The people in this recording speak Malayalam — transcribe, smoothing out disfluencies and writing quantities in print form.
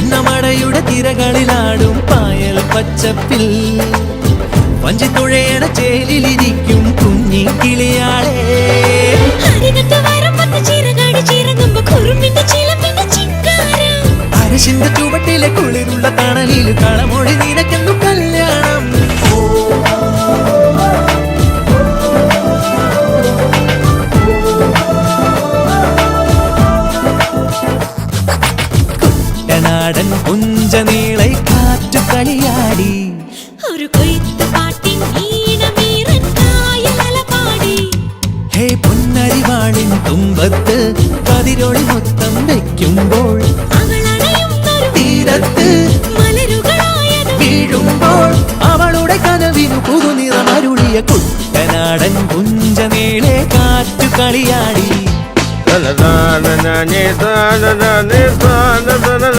പുന്നമടയുടെ തിരകളിലാടും പായൽ പച്ചപ്പിൽ വഞ്ചിത്തുഴയണ ചേലിലിരിക്കും കുഞ്ഞി കിളിയാളെ. അരശിന്റെ ചുവട്ടിലെ കുളിരുള്ള തണലിൽ കളമൊഴി നിനക്കെന്നു കല്യാണം. കുട്ടനാടൻ പുഞ്ചനീളെ കാറ്റു കളിയാടി ഒരു കൊയ്ത്ത് പാട്ടിൻ ഈണമീറൻ കായലല പാടി. ഹേ പൊന്നരിവാളിൻ തുമ്പത്ത് കതിരൊളി മൊത്തം വയ്ക്കുമ്പോൾ അവൾ